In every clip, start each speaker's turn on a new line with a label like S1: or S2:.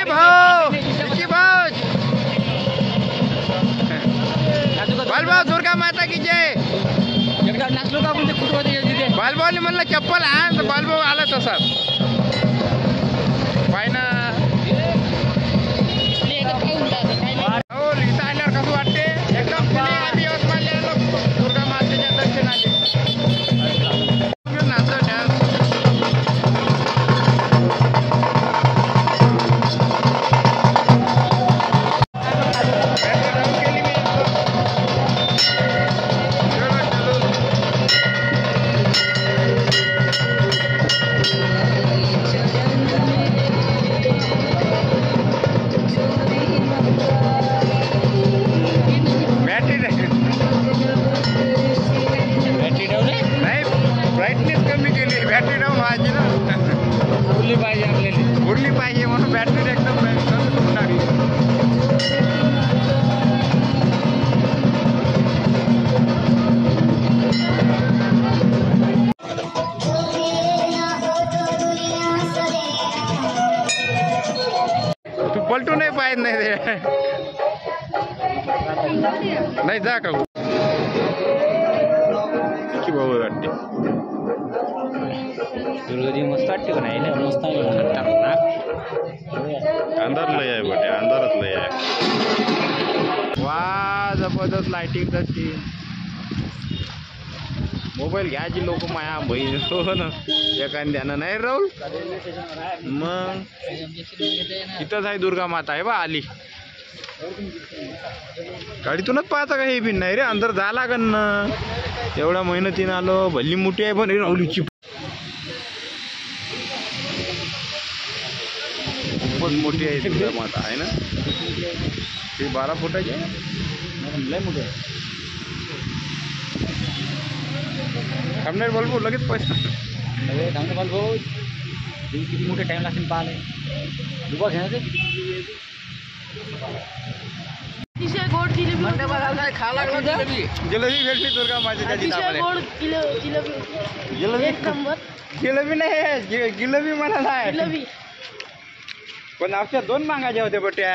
S1: विकी भाऊ बालभाऊ दुर्गा माता की जय. बालभाऊने म्हणलं चप्पल आण तर बालभाऊ आला तसाच पाहिना. हो इथं आल्यावर कसं वाटते एकदम आम्ही यवतमाळला आलो दुर्गा मातेच्या दर्शनाने. उरली पाहिजे म्हणून बॅटरी एकदम टाकली. तू पलटू नाही पाहिजे नाही ते नाही जा का की भाऊ वाटते दुर्गाजी मस्त वाटते का नाही मस्त अंधार लय आहे बटे अंधारच लय आहे. वा जबरदस्त लाइटिंग तशी. मोबाईल घ्यायची लोक माया बहीण हो ना एखाद्यानं नाही राहुल मग इथंच आहे दुर्गा माता आहे बा आली. गाडीतूनच पाहता का हे बिन नाही रे अंदर जा लागन ना एवढ्या मेहनतीनं आलो. भल्ली मोठी आहे पण राहुलीची खूपच मोठी आहे दुर्गा माता आहे ना. ती 12 फुटाची लय मोठी आहे. थांबणार बोलबो लगेच पैसा थांबणार बोलबो किती मोठे टाइम लागतील पाहायला. दुबा घ्या ते
S2: गोड जिलेबी
S1: खा लागला जिलेबी भेटली दुर्गा मातेच्या जिलेबी नाही जिलेबी म्हणाला आहे पण आमच्या 2 मागायच्या होत्या बट्या.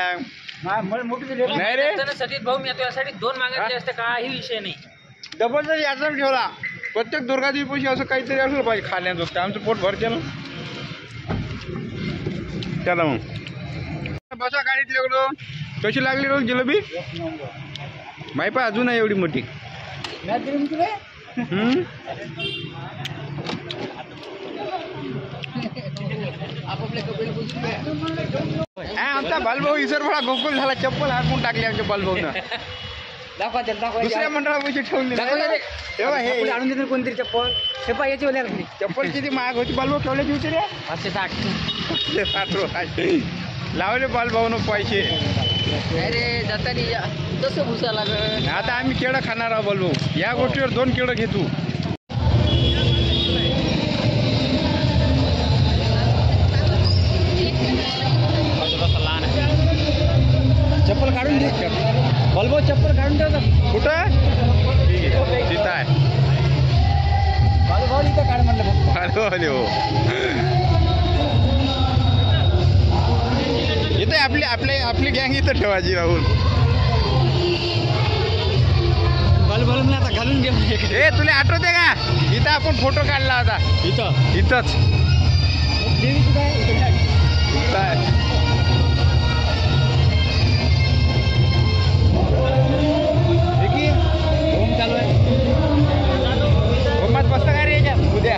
S1: नाही रे
S3: सतीश भाऊ मी यासाठी 2 मागायचे असते काही विषय नाही.
S1: डबल जर याचा ठेवला प्रत्येक दुर्गादेवी पैसे असं काहीतरी असलं पाहिजे खाण्याचं आमचं पोट भरते ना. चला मग बसा गाडीत लागलो. कशी लागली रोज जिलेबी माही पण अजून आहे एवढी मोठी. आमचा बालभाऊ इसरफळा गोकुल झाला. चप्पल हाकून टाकली आमच्या बालभाऊनं. दुसऱ्या मंडळा पैसे ठेवले तेव्हा हे
S3: आणून देते कोणतरी चप्पल हे पाय याची ओल्या
S1: चप्पल किती महाग होती बालभाऊ ठेवल्याची होती रे 560 लावले बालभाऊनं पैसे.
S2: अरे जाताना तसं भुसा लागत.
S1: आता आम्ही केळं खाणार आहोत बालभाऊ. या गोष्टीवर 2 केळं घेतो.
S3: चप्पल काढून दे बालभाऊ चप्पल काढून ठेव.
S1: कुठं तिथं आहे
S3: बालभाऊ इथं काढ म्हणलं
S1: बालभाऊ हो इथे आपली गँग इथं ठेवायची राहुल.
S3: बालभाऊ आता घालून घे.
S1: हे तुला आठवते का इथं आपण फोटो काढला होता इथंच
S3: चालू आहे
S1: होमात बसता का रे याच्यात उद्या.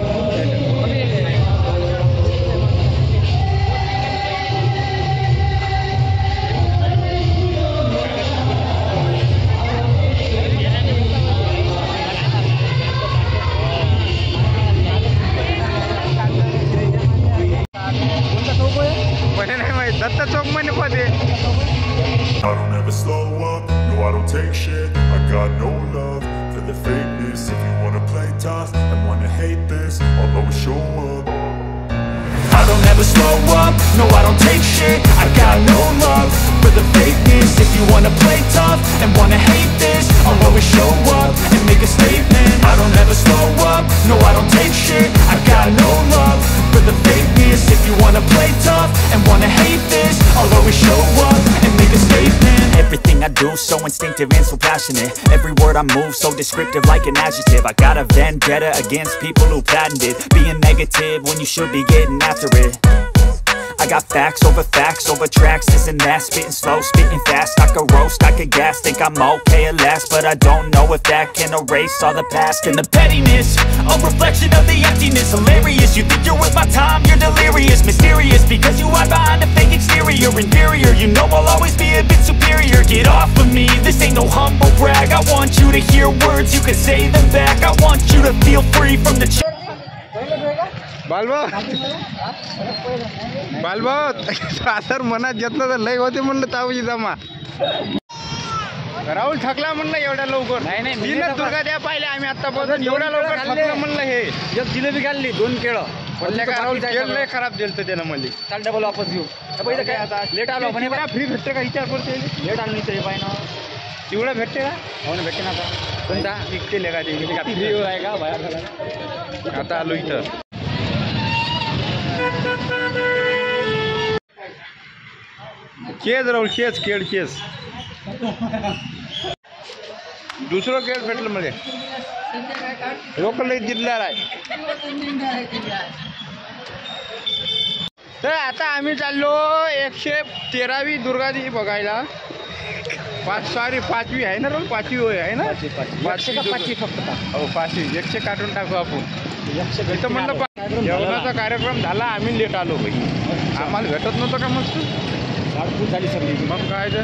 S1: पण नाही माहित दत्त चौक मध्ये पदे.
S4: I don't ever slow up, no I don't take shit. I got no love for the fakeness. If you wanna play tough and wanna hate this, I'll always show up. I don't ever slow up, no I don't take shit. I got no love for the fakeness. If you wanna play tough and wanna hate this, I'll always show up and make a statement. I don't ever slow up, no I don't take shit. I got no love for the fakeness. If you wanna play tough and wanna hate this, I'll always
S5: do, so instinctive and so passionate. Every word I move so descriptive like an adjective. I got a vendetta against people who patented being negative when you should be getting after it. I got facts over tracks, this and that. Spitting slow, spitting fast. I could roast, I could gas. Think I'm okay at last, but I don't know if that can erase all the past. And the pettiness, a reflection of the emptiness. Hilarious, you think you're worth my time, you're delirious. Mysterious, because you hide behind a fake exterior. Inferior, you know I'll always be a bit superior. Get off of me, this ain't no humble brag. I want you to hear words, you can say them back. I want you to feel free from the
S1: बालभाऊ सासर मनात घेतलं तर लय होते म्हणलं ताऊजी जमा. राहुल थकला म्हणलं एवढ्या लवकर.
S3: नाही
S1: तीनच दुर्गा द्या पाहिले आम्ही आतापासून. एवढ्या लवकर थकलं म्हणलं. हे
S3: एक जिलेबी खाल्ली, 2 केळं.
S1: बोलल्या का राहुल लय खराब दिलतं त्यानं मला.
S3: चाल डबल वापस घेऊ. पैसे काय आता लेट आलो म्हणे.
S1: फ्री भेटते का विचार करते.
S3: लेट आलो नाही तरी पाहिजे ना.
S1: चिवडा भेटते का?
S3: हो ना, भेटते ना. आता
S1: कोणता विकते का ते
S3: फ्री आहे का बाहेर झाला.
S1: आता आलो इथं. केज राहुल केज दुसरं केज भेटलं मला. लोकल जिल्ह्याला आहे. तर आता आम्ही चाललो 113वी दुर्गादेवी बघायला. 5वी आहे ना रोल. 5वी होय आहे ना. 5वी
S3: फक्त.
S1: हो 5वी 100 काढून टाकू आपण. इथं म्हणलं जेवणाचा कार्यक्रम झाला. आम्ही लेट आलो भाई. आम्हाला भेटत नव्हतं का मस्त.
S3: झाडफूट झाली सगळी.
S1: मग काय तर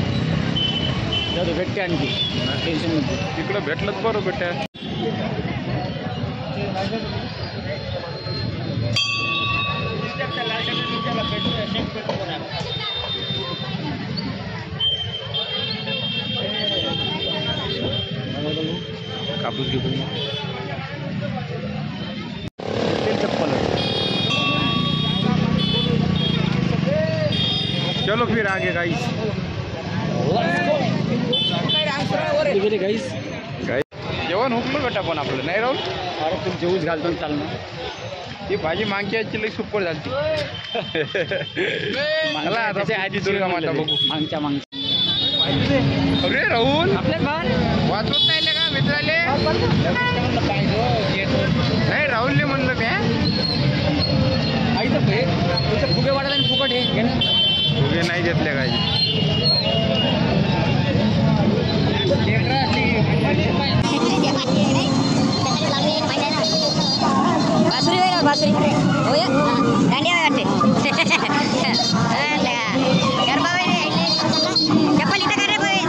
S3: भेटते आणखी टेन्शन नव्हतं.
S1: तिकडं भेटलंच बरं भेटते. कापूस घेतो चप्पल. चलो फिर आगे गाइस. जेवण हुकलं बेटा पण आपलं नाही राहुल.
S3: अरे तू जेवूच घालतो चालणं.
S1: ती भाजी मागची लई सुपर झाली. मला आता आधी दुर्गा माता बघू.
S3: मागच्या
S1: अरे राहुल
S3: आपल्या बाण
S1: वाचवत नाही का मित्राले. नाही राहुलने म्हणलं मी
S3: आईचं तुझं फुगे वाढत आणि फुकट हे घे ना.
S1: फुगे नाही घेतले काय.
S6: बासुरी हो या दांडिया वाटते. चप्पल इथं कर रे भाई.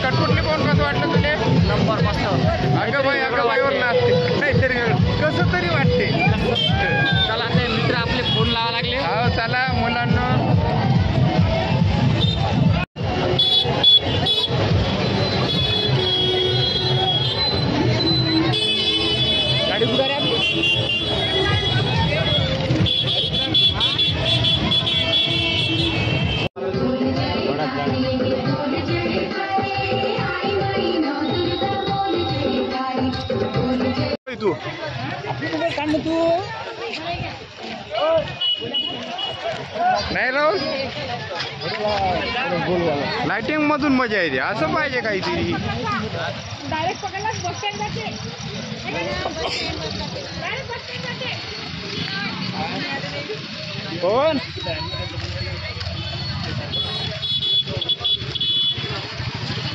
S1: कटपुटली कोण कसं वाटलं तुला? तू
S3: काढ ना तू.
S1: नाही राहुल लाइटिंग मधून मजा येते असं पाहिजे काहीतरी.
S7: डायरेक्ट पकडलाच बस स्टँड जाते. डायरेक्ट बस स्टँड जाते.
S1: कोण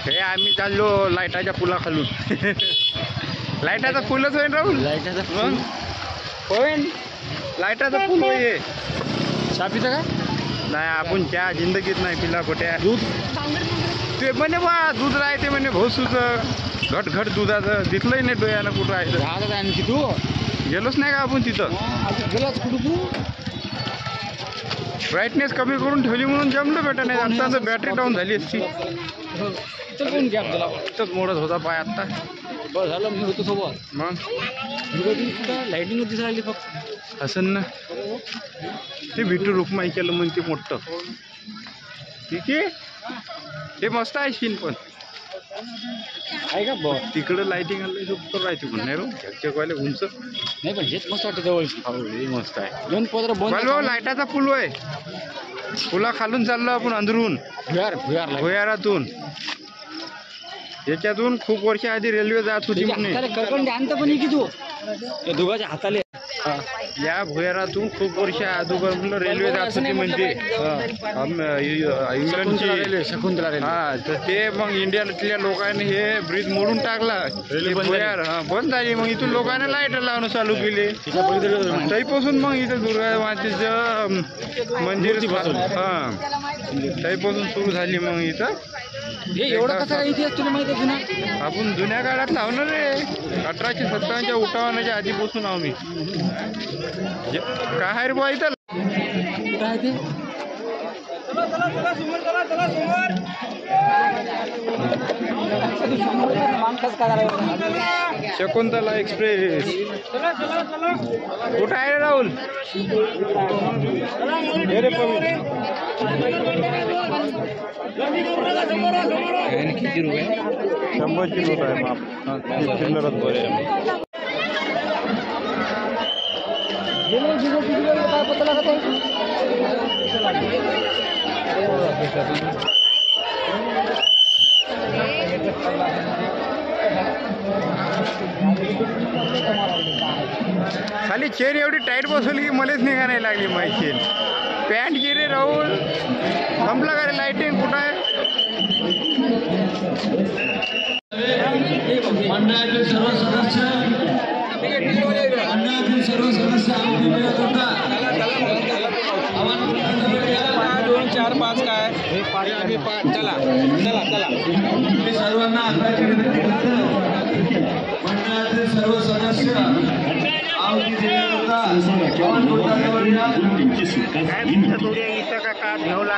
S1: हे आम्ही चाललो लाईटाच्या पुला खालून. लाईटाचा पूलच होईल राहुल.
S3: लाईटाचा
S1: मग होईन लाईटाचा पूल होय.
S3: चहा पिता का?
S1: नाही आपण चहा जिंदगीत नाही पिला कुठे.
S3: दूध
S1: ते म्हणे बा दूध राहते म्हणे भोसूचं घट घट दुधाचं दिसलंही नाही डोळ्यानं कुठं राहायचं.
S3: राहत आहे आणखी तू
S1: गेलोच नाही का आपण तिथं.
S3: गेलाच कुठं तू?
S1: ब्राईटनेस कमी करून ठेवली म्हणून जमलं बेटा. नाही आता बॅटरी डाऊन झाली असती.
S3: चल कोण गॅप झाला
S1: इथंच मोडत होता पाय आत्ता.
S3: बस झालं मी होतो सोबत.
S1: मग
S3: लाईटिंग होती राहिली फक्त.
S1: असं ना ते विठू रुक्माई केलं म्हणते मोठं. ठीक आहे ते मस्त आहे सीन पण
S3: आहे का बघ
S1: तिकडं लाईटिंग आलं सुपर राहते पण नाही रो झकझकवाले उंच.
S3: नाही पण हेच मस्त वाटतं जवळची.
S1: हो हे मस्त आहे.
S3: दोन पदर बंद
S1: लाईटाचा पूल आहे. पुला खालून चाललो आपण अंदरून भुयारातून. याच्यातून खूप वर्ष आधी रेल्वे जात होती म्हणे.
S3: करकंडी आणतं पण की तू त्या दोघाच्या हाताले.
S1: या भुयारातून खूप वर्ष अगोदर म्हणलं रेल्वे जात होती म्हणते इंग्लंडची रेल्वे शकुंतला रेल्वे. हा तर ते मग इंडियातल्या लोकांनी हे ब्रिज मोडून टाकला. भुयार बंद झाली. मग इथून लोकांनी लाईट लावणं चालू केले. तरीपासून मग इथं दुर्गा मातेचं मंदिर हा तरीपासून सुरू झाली. मग इथं
S3: हे एवढं कसं काय इतिहास तुला माहिती आहे ना?
S1: आपण जुन्या काळात लावणार रे. 1857च्या उठावाच्या आधीपासून आहो मी. काय रे बा इथं
S3: काय ते
S1: शकुंतला एक्सप्रेस कुठं आहे रे राहुल?
S3: किती रुपये?
S1: 100 किलो आहे माप. चिल्लरच बरे.
S3: काय पता लागत आहे?
S1: खाली चेन एवढी टाईट बसवली की मलाच निघा नाही लागली माझी चेन. पॅन्ट गिरे राहुल संपला का रे? लाईटिंग कुठं आहे?
S8: मंडळातील सर्व सदस्य दोन चार पाच काय चला चला चला सर्वांना मंडळातील सर्व सदस्य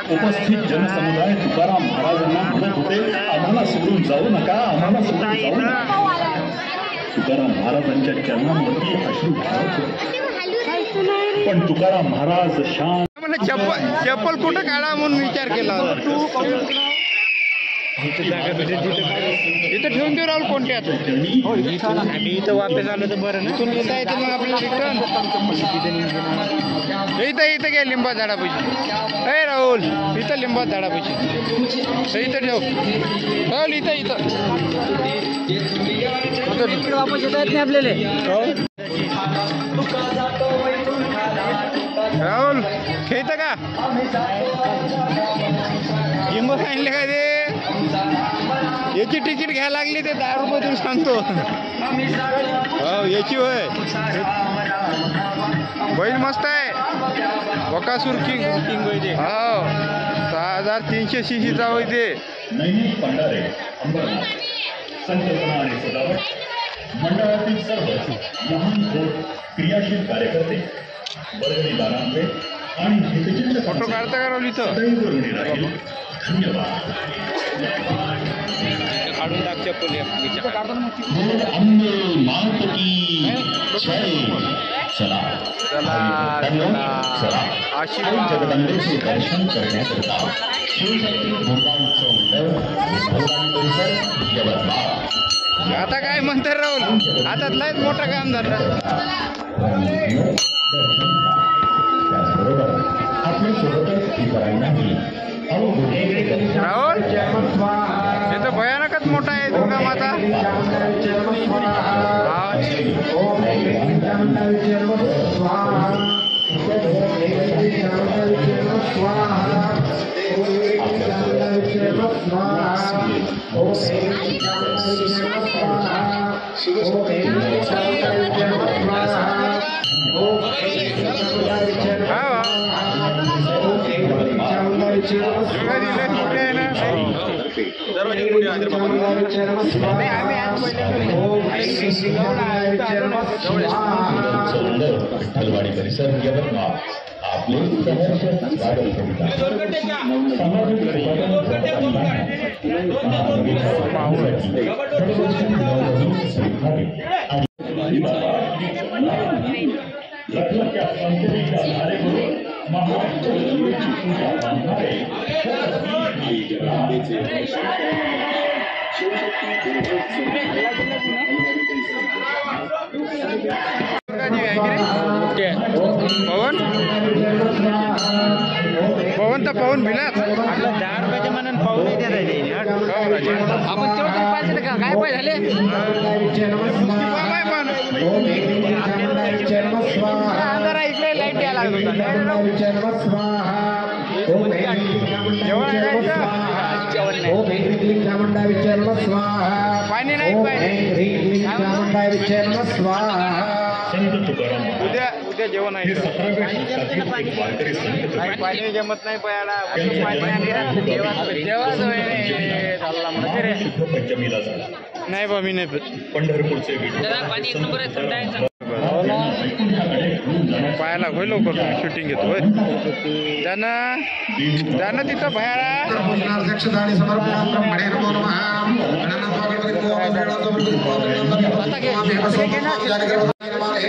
S4: उपस्थित जनसमुदाय तुकाराम महाराजांना म्हणत होते आम्हाला सोडून जाऊ नका, आम्हाला सोडून जाऊ नका. तुकाराम महाराजांच्या चरणांवरती अश्रू ढाळत होते. पण तुकाराम महाराज शांत.
S1: मला चप्पल कुठं काढा म्हणून विचार केला. इथं ठेवून देऊ राहुल कोणत्यात. इथं वापस आलं तर बरं ना. इथून येता येतं मग आपल्याला रिटर्न. इथं इथं घ्या लिंबा झाडापाशी. अरे राहुल इथं लिंबा झाडापाशी इथं ठेव. राहुल इथं इथं
S3: वापस येता येत नाही आपल्याला.
S1: राहुल खेळतं का? लिंब सांगितले का ते? याची तिकीट घ्यायला लागली ते 10 रुपये तू सांगतो. हो याची होय. बैल मस्त आहे. बकासूर किंग हो 6300 CCचा होय ते.
S4: नैमिष भंडारे अंबरनाथ संकल्पना आणि सजावट मंडळातील सर्व लहान थोर क्रियाशील कार्यकर्ते वर्गणीदारांचे आणि हितचिंतक
S1: फोटो काढता का राहुल इथं?
S4: सदैव ऋणी राहील. धन्यवाद.
S1: काढून टाक चप्पल.
S4: अंबे मात की जय. चला
S1: आशीर्वाद
S4: जगदंबेचे दर्शन करण्याकरता शिवशक्ती दुर्गा उत्सव मंडळ भगवान परिसर यवतमाळ.
S1: आता काय म्हणतात राहुल? राहुल आता लयच मोठं काम झालं. राहुल हे तर भयानकच मोठा आहे दुर्गा माता.
S9: विठ्ठलवाडी परिसर यवतमाळ आपले
S1: पवन पवन तर पाहून भिलात
S3: आपलं 10 रुपयाच्या मनानं पाहून नाही देत आहे.
S2: आपण तेवढं पाहिजे का काय पाहिजे झाले जरा इकडे लाईट यायला
S1: पाणी नाही उद्या उद्या जेवण आहे पाणी जमत नाही पयाला नाही बा मी नाही
S9: पंढरपूरचे
S1: पायाला होय लवकर शूटिंग घेतो होय जाणं तिथं भयाला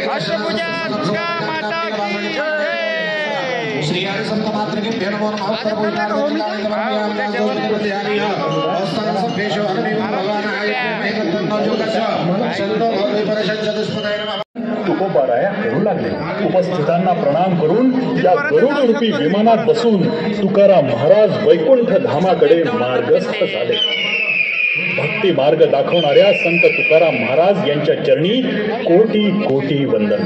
S1: अष्टभुजा दुर्गा माता की जय.
S10: श्री हरि संत मात्र के भेन मोन महात्मा पूजा
S9: तुकोबाराया करू लागले. उपस्थितांना प्रणाम करून या गरुडरूपी विमानात बसून तुकाराम महाराज वैकुंठ धामाकडे मार्गस्थ झाले. भक्ती मार्ग दाखवणाऱ्या संत तुकाराम महाराज यांच्या चरणी कोटी कोटी वंदन.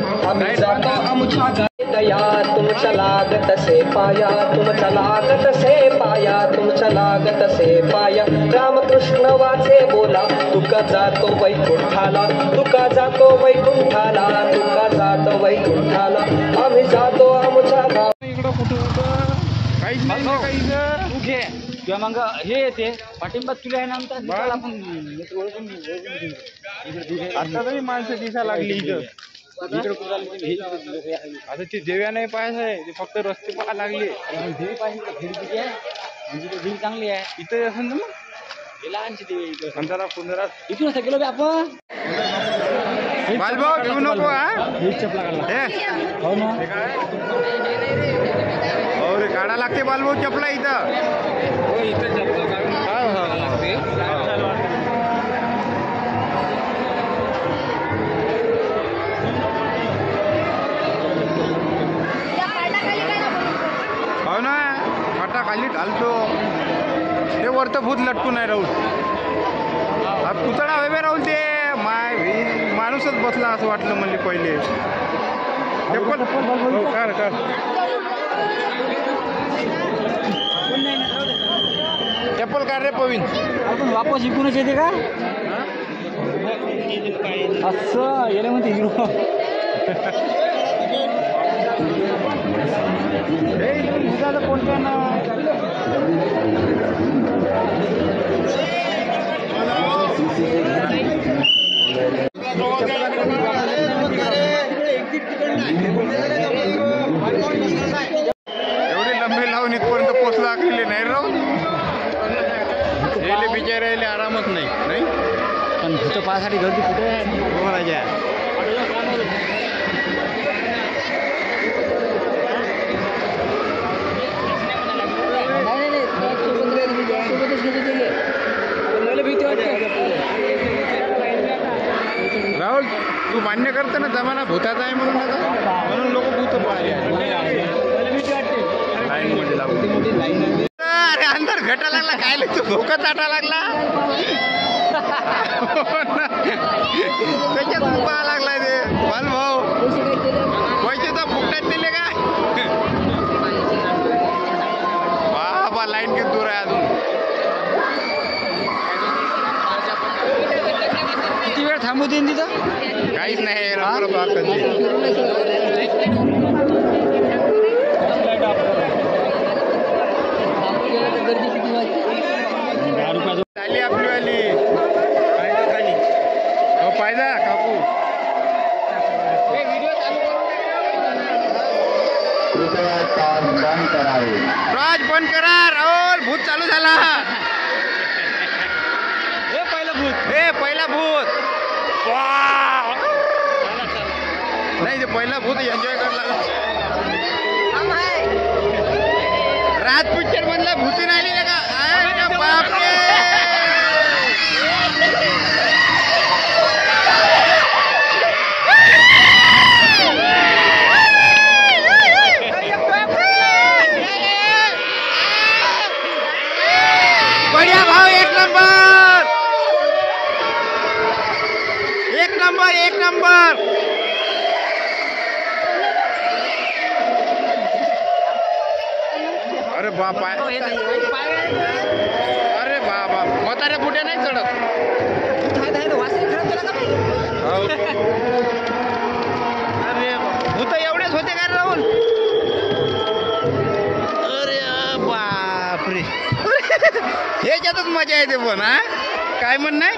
S11: दया तुमच्या लागत से पाया, तुमच्या लागत से पाया, तुमच्या लागत से पाया. रामकृष्ण वाचे बोला, तुका जातो वैकुंठाला, तुका जातो वैकुंठाला, तुका जातो वैकुंठाला. आम्ही जातो आमच्या गाव.
S1: इकडं कुठं होतं काहीच नाही घे
S3: किंवा मग हे येते पाठिंबा तुला आहे ना आमचा आपण
S1: आता तरी माणसं दिसायला लागली इथं. आता ती देव्या नाही पाहायचं आहे ते फक्त रस्ते पाहा लागले.
S3: देवी पाहिजे देवी चांगली आहे
S1: इथं असं ना मग
S3: लहानची देवी
S1: पंधरा पंधरा
S3: इथून असं गेलो बे आपण
S1: बालभाऊ घेऊ नको हा
S3: चपला काढला
S1: हो ना हो रे काढा लागते बालभाऊ चपला इथं. हो ना फाटा खाली घालतो ते वरतं भूत लटकून नाही राहुल. पुतळा हवे राहुल ते माय माणूसच बसला असं वाटलं म्हणजे पहिले. चप्पल काढ काढ चप्पल काढ रे पवीन.
S3: आपण वापस इकूनच येते का असं येले म्हणते हिरो.
S1: कोणत्या ना एवढी लंबी लावून इथपर्यंत पोचला गेले नाही राव. यायले बिचारे यायले आरामच नाही नाही
S3: पण भूत पाहासाठी गर्दी कुठे आहे
S1: कोणाच्या मान्य करते ना जमाना भूताचा आहे म्हणून आता म्हणून लोक भूत पाहिले लाईन मध्ये लागून. अरे अंदर घटा लागला काय तू भोका चाटा लागला त्याच्यात उभा लागलाय ते बाल भाऊ पैसे तर फुकटात दिले का बाबा लाईन किती दूर आहे अजून
S3: किती वेळ थांबू देईन तिथं
S1: काहीच नाही झाली आपली वाली हो पाहिजा काकू राज बंद करा राहुल भूत चालू झाला पहिला भूत नाही ते पहिला भूत एन्जॉय करला राज पिक्चर मधला भूती नाही का बापरे बढ़िया भाव एक नंबर अरे बाप अरे बाबा म्हातारे बुटे नाही चढत अरे भूत एवढेच होते का राहुल अरे बापरे ह्याच्यातच मजा येते पण हा काय म्हण नाही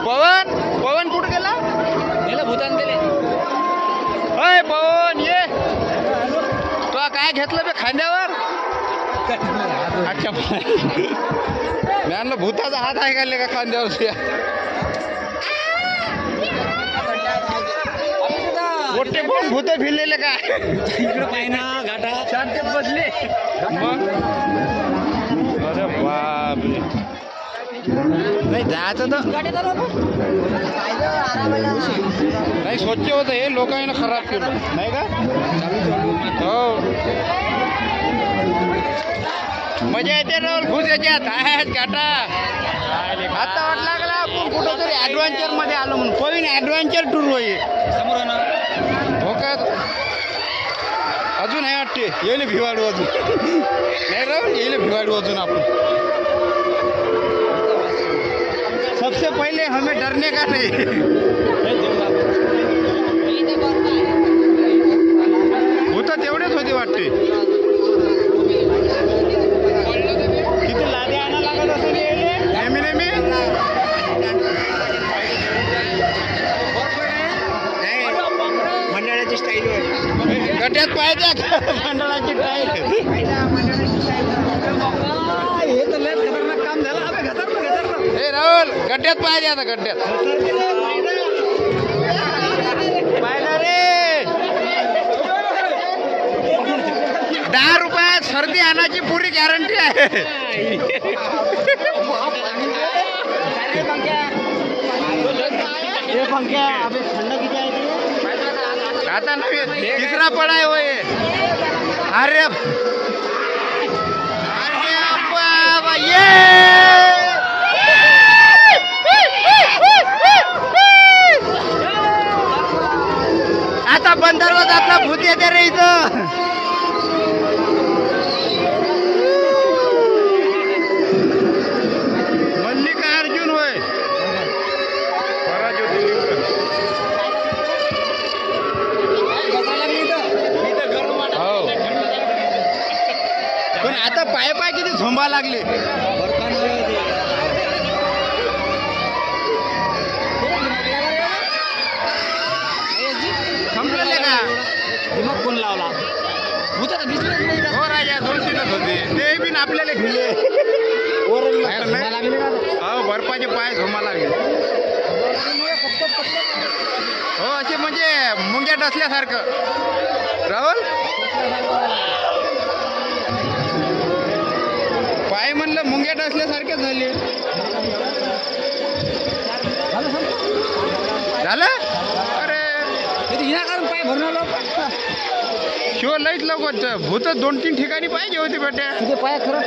S1: पवन कुठं गेला भूतान गेले अय पवन ये तो काय घेतलं बे खांद्यावर अच्छा मी आणलं भूताचा हात आहे का खांद्यावर मोठे पण भूत फिरलेले का
S3: इकडे पाय ना घाटा शांत बदले
S1: मग अरे बापरे नाही जायचं तर नाही स्वच्छ होतं हे लोकांना खराब केलं नाही का हो मजा येते ना घुस याच्यात आहेत काटा आता वाट लागला आपण कुठंतरी ॲडव्हेंचर मध्ये आलो म्हणून पवीन ॲडव्हेंचर टूर होईल हो का अजून आहे वाटते येईल भिवाडू अजून नाही राहून येईल भिवाडू अजून आपण सबसे पहले हमें डरने का नहीं भूत तेवढेच होते वाटते किती लादे आणा लागत असं नेहमी मंडळाची स्टाईल गट्यात पाहिजे मंडळाची स्टाईल हे तर लय खतरनाक काम झालं हे राहुल गड्ड्यात पाहिजे आता गड्ड्यात पाहिलं रे 10 रुपयात सर्दी आणायची पुरी गॅरंटी आहे आता नव्हे तिसरा पडाय होय अरे बाबा ये आता बंदरवर आपला भूत येते रे इथं मल्लिकार्जुन होय हो पण आता पाय किती झोंबा लागले संपलेले का दिमाग कोण लावला हो राजा 2-3 होते ते बिन आपल्याला भिले हो बर्फाचे पाय झोमा लागले हो असे म्हणजे मुंग्या डसल्यासारखं राहुल पाय म्हणलं मुंग्या डसल्यासारखे झाले झालं अरे
S2: पाय भरून आलो
S1: शिव लईच लवकर भूत 2-3 ठिकाणी पाहिजे होती बेट्या
S2: तुझे पाय खरं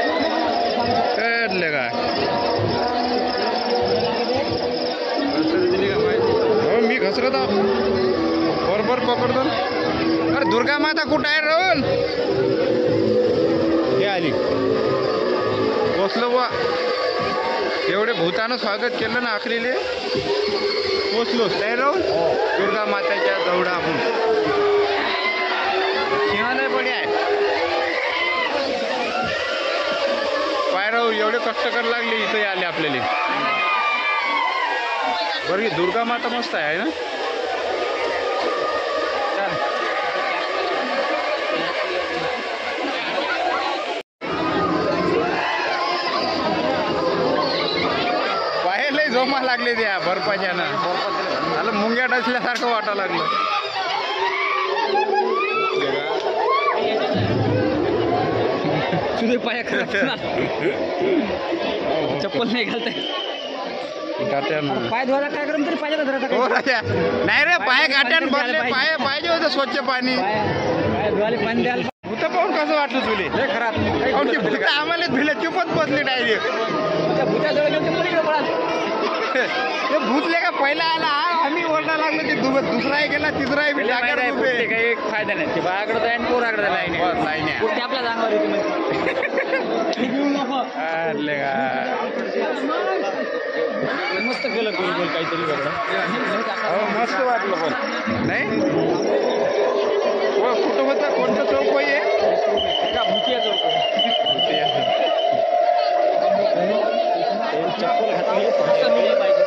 S1: कळले का हो मी घसरत आहो बरोबर पकडतो अरे दुर्गा माता कुठं आहे रोल हे आली पोचलो बा एवढे भूतानं स्वागत केलं ना आखरीले पोचलोच नाही राहून दुर्गा माताच्या जवळ आपण सिंहालय बढी आहे पाय राहू एवढे कष्ट करायला लागले इथे आले आपल्याला बरं दुर्गा माता मस्त आहे ना पायालाही जोमा लागले त्या बर्फाच्या ना आलं मुंग्या डसल्यासारखं वाटा लागलं
S2: तुझे पाय खरं चप्पल नाही घालताय पाय धुवायला काय करून तरी पाहिजे
S1: हो राजा नाही रे पाय गाठ्यान बसले पाय पाहिजे होतं स्वच्छ पाणी
S2: पाय धुवायला पाणी द्यायला
S1: भूत पाहून कसं वाटलं तुले खराब भूत आम्हाला भिले चुपच बसले डायरेक्ट
S2: भूताजवळ गेलो पलीकडे पळाल
S1: ते भूतले का पहिला आला आम्ही ओरडा लागलो ते दुसराही गेला तिसराही बी जागेवर उभे
S2: काही एक फायदा नाही ते बाळाकडे जाईन पोराकडे जाईन ते आपल्या जांगावर मस्त केलं काहीतरी
S1: हो मस्त वाटलं पण नाही हो कुठं होतं कोणतं चौक आहे
S2: का भुतिया चौक चप्पल घातली पाहिजे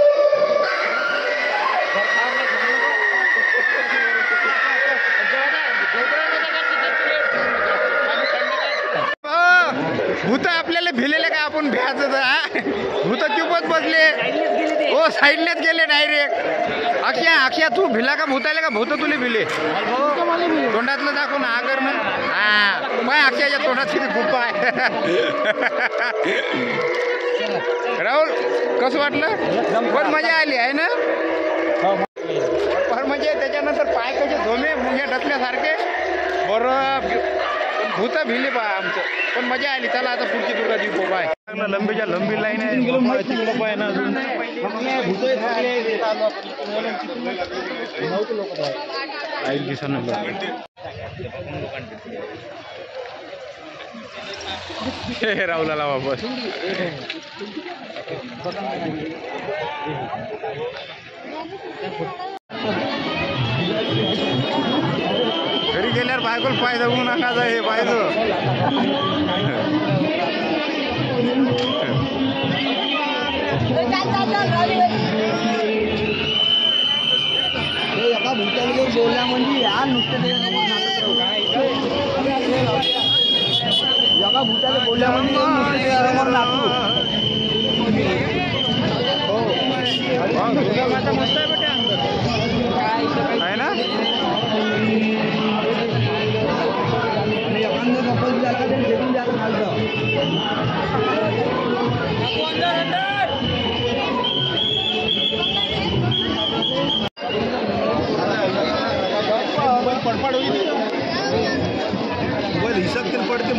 S1: भूत आपल्याला भिलेले का आपण भ्यायचं भूत चुपच बसले हो साईडनेच गेले डायरेक्ट अक्षय तू भिला का भूताले का भूत तुले भिले तोंडातलं दाखवून हा कर ना हा पाय अक्षयाच्या तोंडात किती गुप्पा आहे राहुल कसं वाटलं पण मजा आली आहे ना पण म्हणजे त्याच्यानंतर पाय कसे धोमे मुंग्या डसल्यासारखे बरं भूत भिले पा आमचं पण मजा आली चला आता पुढची दुर्गा देऊ बाय लंबीच्या लंबी लाईन आहे पाय ना अजून एक दिवसानं हे राहुलाला वापस घरी गेल्यावर बायकोल पाय जगू नका हे पाहिलं
S2: एका भूताला बोलल्या म्हणजे यार नुसतं एका भूताला बोलल्या म्हणजे दुर्गा माता मस्त आहे बेटा
S1: आहे ना पडपड होईल मोबाईल हिसाब केलं पडते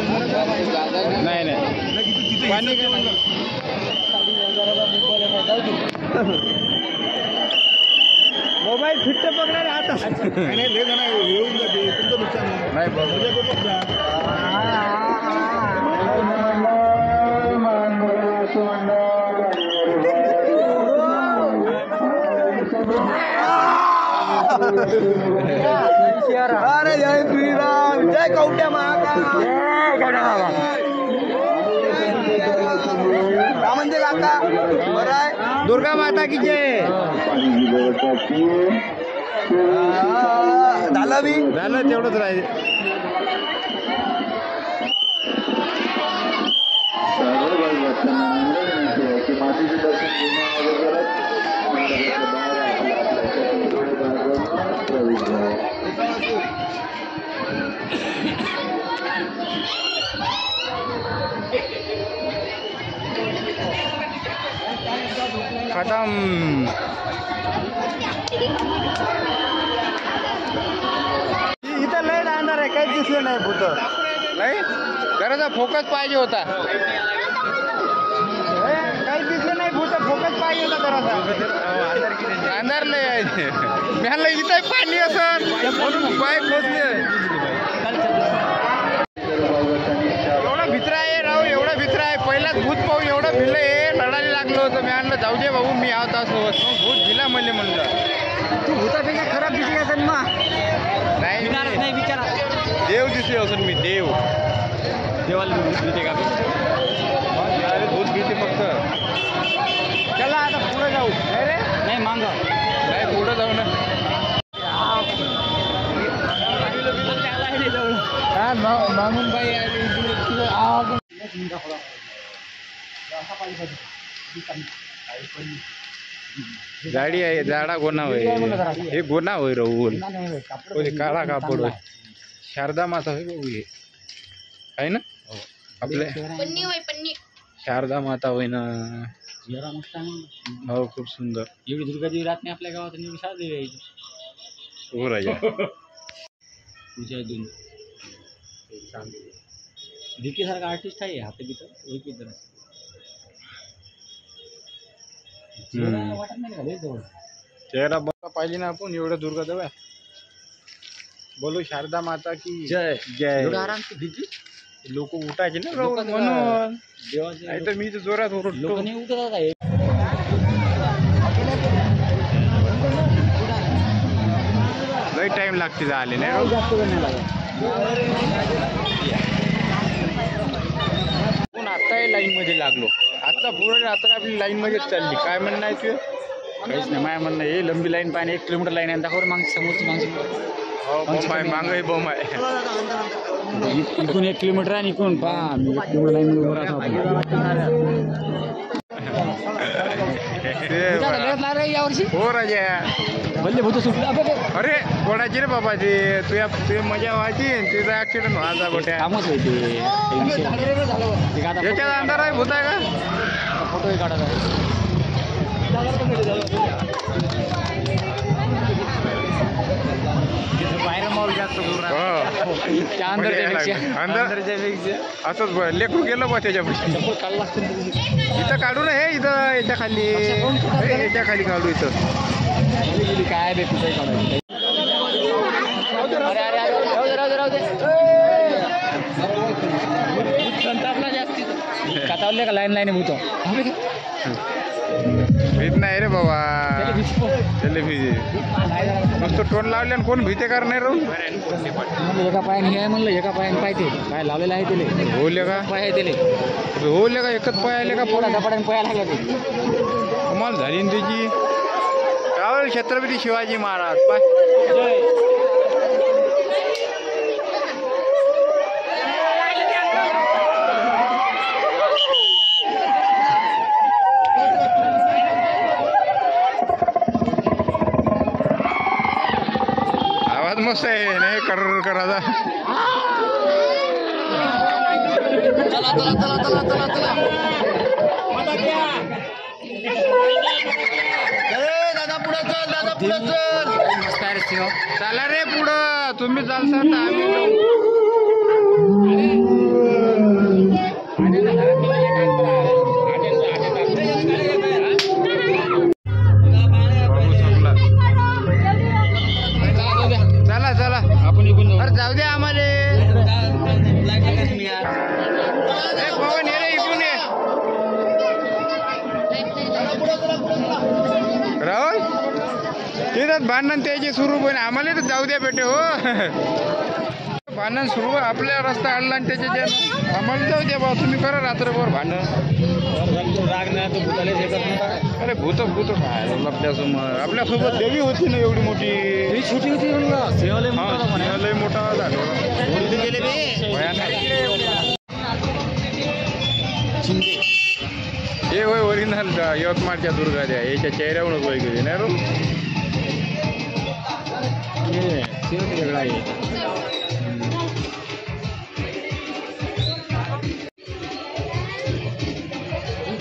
S1: नाही नाही पाणी मोबाईल फिट्ट पकडा आता येऊन जाते तुमचं नुकसान नाही
S2: अरे जय श्रीराम जय कवट्या महाकाल का म्हणजे काका बरं आहे
S1: दुर्गा माता की जय झालं तेवढंच राहील खतम इथं लय अंधार आहे, काहीच दिसलं नाही भूत. नाही जरासा फोकस पाहिजे होता. काहीच दिसलं नाही भूत, फोकस पाहिजे होता जरासा. अंधार लय आहे. मला इथं पाणी असं म्हणून पाय खोचले. एवढा भित्रा आहे राहू, एवढा भित्रा आहे. पहिलाच भूत पाहून एवढं भिलंय, रडायला लागलो होतं. मी आणलं जाऊ दे भाऊ, मी आहोत सोबत. भूत दिला म्हणले म्हणलं.
S3: तू भूतापेक्षा खराब दिसली असेल मग. नाही विचारा.
S1: देव दिसले असून मी देव.
S3: देवाला भीते का?
S1: अरे भूत भीती फक्त. चला आता पुढे जाऊ. नाही रे,
S3: नाही मांग
S1: नाही पुढे जाऊ ना. मागून बाई गाडी आहे. जाडा गोना होय, हे गोना होय राहुल. काळा कापड होय. शारदा माता होय भाऊ, हे आहे ना आपल्या शारदा माता होय ना. हो खूप सुंदर.
S3: एवढी दुर्गादेवी राहत नाही आपल्या गावात, एवढी शारदेवी आहे.
S1: हो राजा.
S3: तुझ्या दोन भिकी सारखा आर्टिस्ट आहे. हात बित वाटत नाही का जवळ.
S1: चेहरा बघा पाहिजे ना आपण. एवढं दुर्गा देव आहे. बोलो शारदा माता की
S3: जय.
S1: जय.
S3: आराम से भिकी
S1: लोक उठायचे ना राहुल म्हणून.
S3: देवाचे
S1: नाही तर मी तर जोरात ओरडतो.
S3: लोक नाही उठत आहे.
S1: लई टाइम लागते झाले नाही राहुल. आपण आत्ताही लाईन मध्ये लागलो. आता पूर्ण रात्र आपली लाईन मध्येच चालली. काय म्हणणं आहे तुझं?
S3: काहीच नाही. माझ्या म्हणणं हे लंबी लाईन पाहिजे. 1 किलोमीटर लाईन आहे. दाखवर माग समोरची माणसं.
S1: हो बॉम्ब आहे, मागही बॉम्ब आहे.
S3: इकून 1 किलोमीटर आहे. इकून पहा मी 1 किलोमीटर लाईन मध्ये उभं राहतो. यावर्षी
S1: हो राजा.
S3: भले भूत सुटले.
S1: अरे कोणाची रे बाबा ते तुझ्या मजा व्हायची. तिचा ऍक्सिडेंट व्हायचा गोट्या.
S3: कामच आहे ते.
S1: याच्यात अंधार आहे, भूत आहे का?
S3: फोटो काढायचा. बाहेर माहोल जास्त
S1: असंच लेकरू गेलं बा त्याच्यापाशी. इथं काढू ना. हे इथं याच्या खाली, याच्या खाली काढू. इथं
S3: काय बे कुठे काढायचं. कातावले का लाईन लाईन भूत
S1: भीत नाही रे बाबा. त्याला भीती नुसतं टोन लावले आणि कोण भीते कर नाही राहून.
S3: एका पायाने हे आहे म्हणलं. एका पायाने पाहिजे पाय लावलेला आहे त्याला.
S1: होले का
S3: पाय आहे त्याला.
S1: होले का एकच पाय आले का?
S3: पोळा झपाट्याने पाया लागला ते.
S1: कमाल झाली ना त्याची. काय छत्रपती शिवाजी महाराज पाय. आवाज मस्त आहे नाही कर करायचा. दादा पुढे चल, दादा पुढे चल. चला रे पुढं. तुम्ही चालता तर आम्ही चला चला आपण इकडून. अरे जाऊ दे आम्हाला. पवन ये रे इकडून ये. राहुल तिथं भांडण त्याचे सुरू पण आम्हाला तर जाऊ द्या बेटे. हो भांडण सुरू. आपल्या रस्ता आणला आणि त्याच्या आम्हाला जाऊ द्या बा. तुम्ही करा रात्रभर भांडण.
S3: राग नाही तो भूताला हे करणार.
S1: अरे भूत भूत काय आपल्यासोबत देवी होती ना एवढी मोठी.
S3: छोटी होती
S1: लय मोठा झाला. हे होय ओरिजिनल यवतमाळच्या दुर्गा द्या. याच्या चेहऱ्यावरच वय गेली नाही रो.
S3: वेगळा आहे.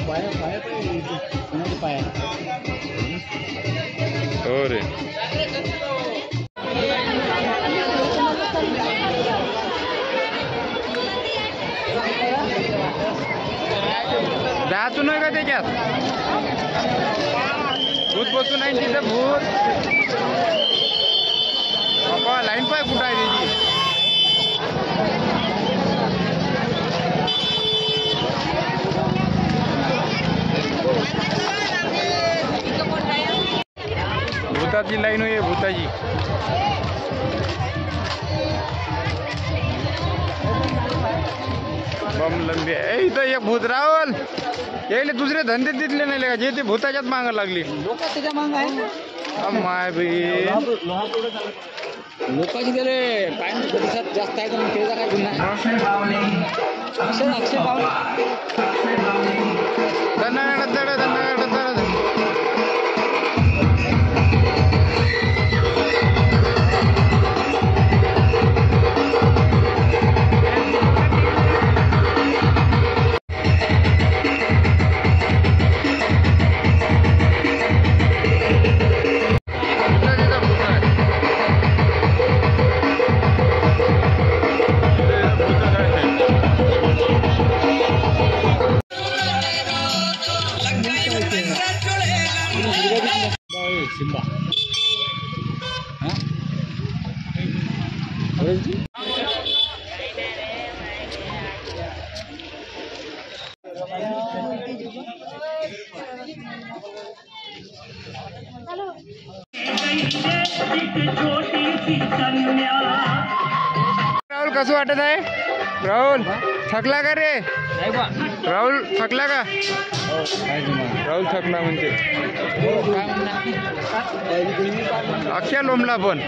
S3: पाया
S1: हो रे जातू नाही का त्याच्यात भूत बसून नाही तिथं भूत बाबा लाईन पाय कुठं आहे त्याची भूताची लाईन होय भूताची बम लंबी इथं एक भूत राहुल यायले दुसरे धंदे दिसले नाही का जे ते भूताच्याच मागं लागली
S3: लोक त्याच्या मागं आहे
S1: माय बाई
S3: लोकांची गेले काय प्रतिसाद जास्त आहे तर मग त्याचा काय गुन्हा अक्षय पावले सिंबा
S1: राहुल कसं वाटत आहे राहुल थकला का रे राहुल थकला का राहुल थकला म्हणजे अख्ख्या लोंबला पण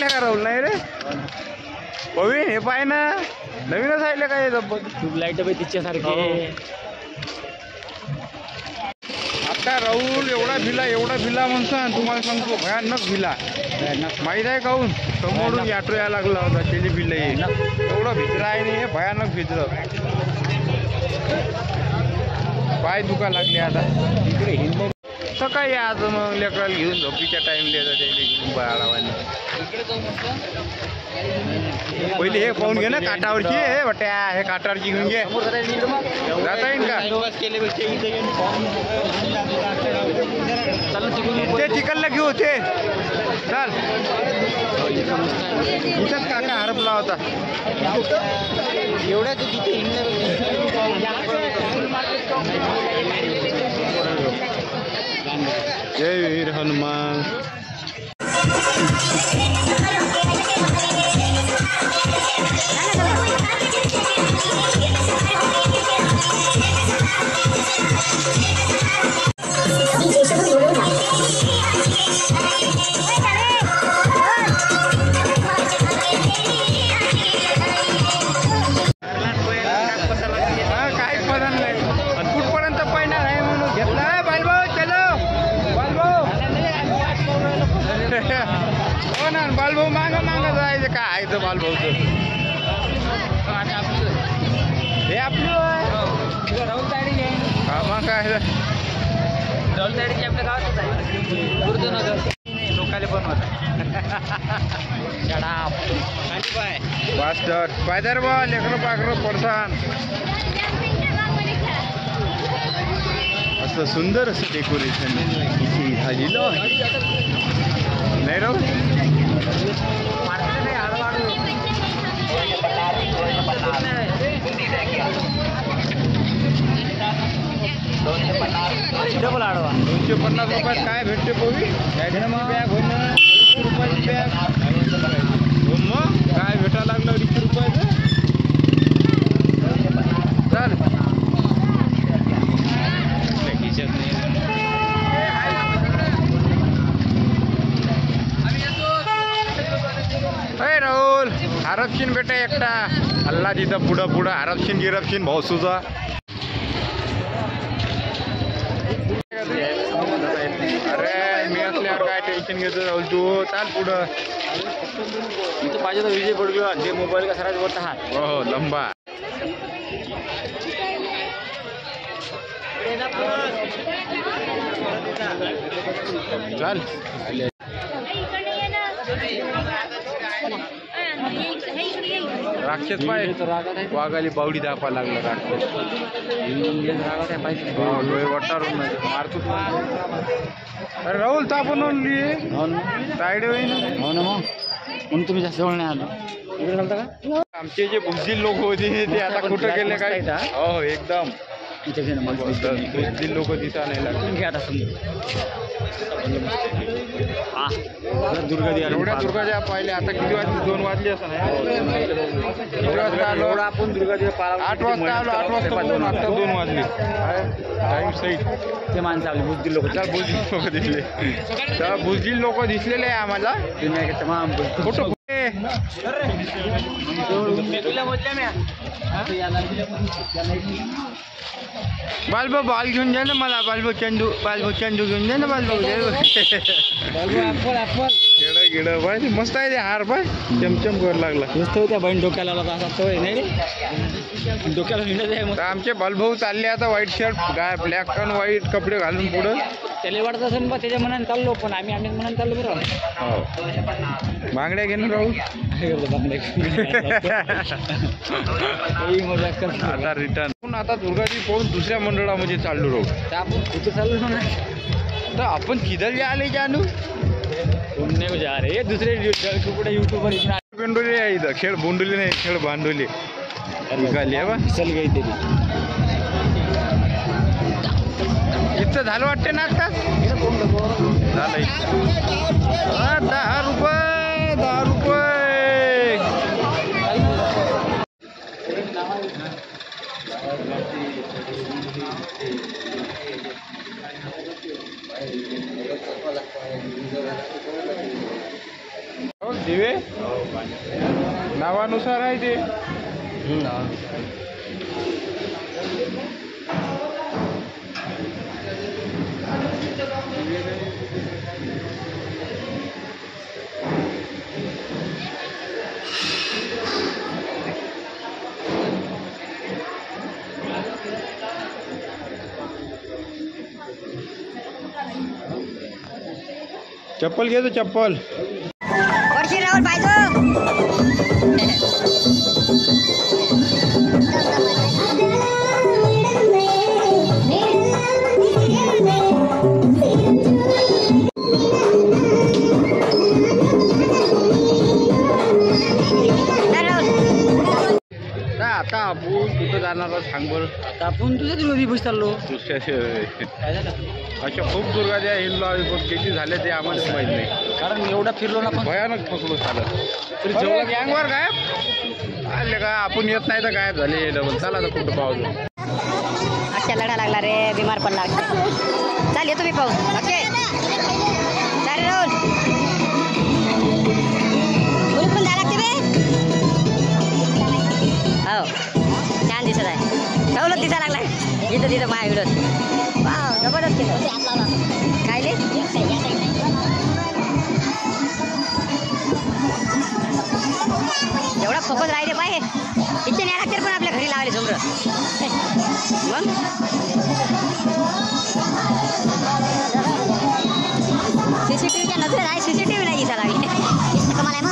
S1: का राहुल नाही रे पवी हे पाय ना नवीनच आहे काय
S3: ट्यूबलाईट तिच्यासारखे
S1: आता राहुल एवढा भिला म्हणसा तुम्हाला सांगतो भयानक भिला माहीत आहे काहून समोरून ऑटो यायला लागला होता त्याची बिल एवढं भिजलं आहे नाही भयानक भिजलं पाय दुखा लागले आता इकडे हिंद सकाळी आज मग लेकराला घेऊन झोपीच्या टाइमला येतात त्याला घेऊन बाळावाने पहिले हे पाहून घे ना काटावरची हे बट्या हे काटावरची घेऊन घे जाता येईल का ते चिकनला घेऊ ते चाल इथंच काका हरपला होता एवढ्या तू तिथे जय वीर हनुमान हो ना बालभाऊ मागा जायचं काय आहे बालभाऊचं हे आपलं
S3: राहुल तायडे
S1: हा मग काय
S3: राहुल तायडेची आपल्या गावातच आहे गुरुदेवनगर लोकाले पण
S1: होता पायदर बा लेकरं पाकरं पडसान असं सुंदर असं डेकोरेशन झालेलं नाही राहू
S3: डबल आडवा
S1: 250 रुपयात काय भेटते पोवी बॅग होणं 200 रुपयाची बॅग हो मग काय भेटायला लागलं 200 रुपयाचं चाल राहुल हरपशीन बेटा एकटा अल्ला तिथं पुढं हरपशीन गिरपशीन भाऊ सुजा अरे मी असल्यावर काय टेन्शन घेतो राहुल तू चाल पुढं
S3: पाहिजे तर विजय पडलो जे मोबाईल का सराज बोलता हा
S1: हो लंबा चाल राक्षस पाय वाघाली बावडी दाखवा लागला राक्षस डोळे वटारून मारतो. अरे राहुल तापून तायडे होईन.
S2: हो ना मग तुम्ही जास्त जवळ नाही आलो. इकडे चालता का?
S1: आमचे जे बुजदिल लोक होते ते आता कुठं गेले काय? हो एकदम बुजदिल लोक दिसा नाही लागले.
S2: आता समजा
S1: एवढ्या दुर्गादेवा पाहिले. आता किती वाजले? 2 वाजले असं नाही. आपण दुर्गादेवा 8 वाजता आलो. 8 वाजता बोलून आता 2 वाजले. टाइम सही.
S2: ते माणसं आपले बुजदिल लोक
S1: बुजदिल लोक दिसले. तर बुजदिल लोक दिसलेले आहे आम्हाला. फोटो बालबो बॉल घेऊन जा ना मला. बालबो चेंडू घेऊन जा ना. बालबो खेळ गिड बाय मस्त आहे ते हार बाय. चमचम कर लागला
S2: मस्त होत्या बहीण डोक्याला असा सवय नाही रे. डोक्याला हिंडत
S1: आमचे बालभाऊ चालले आता. व्हाईट शर्ट काय ब्लॅक अँड व्हाईट कपडे घालून पुढं.
S2: त्याला वाटत असेल बा त्याच्या मनाने चाललो. पण आम्ही मनाने चाललो बरं.
S1: हो बांगड्या घेऊन राहू. आता रिटर्न आता दुर्गाजी पाहून दुसऱ्या मंडळामध्ये चाललो राहू.
S2: आपण कुठे चाललो ना.
S1: तर आपण किधर आले जानू.
S2: पुणे जा रे. दुसरे युट्यूबर
S1: बोंडोली आहे इथं. खेळ बोंडोली नाही खेळ भांडोली निघाली आहे बा.
S2: चल गई तरी
S1: इथं झालं वाटते ना आता. झालं 10 रुपये 10 रुपये. दिवे नावानुसार आहे ते. चप्पल घे. तो चप्पल
S6: वर्षी राहुल पाहिजे.
S1: आता आपण कुठं जाणार सांग बरं.
S2: आता आपण तुझ्या दुर्गादेवी बस चाललो.
S1: अशा खूप दुर्गादेवा हिंदू आम्ही पण किती झाले ते आम्हाला माहीत नाही.
S2: कारण एवढा फिरलो ना पण
S1: भयानक फसलो झालं. तरी जेवढं गँगवर गायब आले का. आपण येत नाही तर गायब झाले डबल. चला तर कुठं पाहतो.
S6: अच्छा लढा लागला रे. बिमार पडला. चाल येतो मी पाहून. ओके चालेल राहुल. ग्रुप पण जायला लागते बे. हो छान दिसत आहे. ठेवलं दिसा लागला. तिथं माझ्या व्हिडिओत. वाव जबरदस्त केलं. काय ले एवढा फोकस राहिले पाहिजे. इच्छा नाही लागते पण आपल्या घरी लावले समोर. मग सीसीटीव्हीच्या नजरेत आहे. सीसीटीव्ही नाही दिसा लागली. कमाल आहे मग.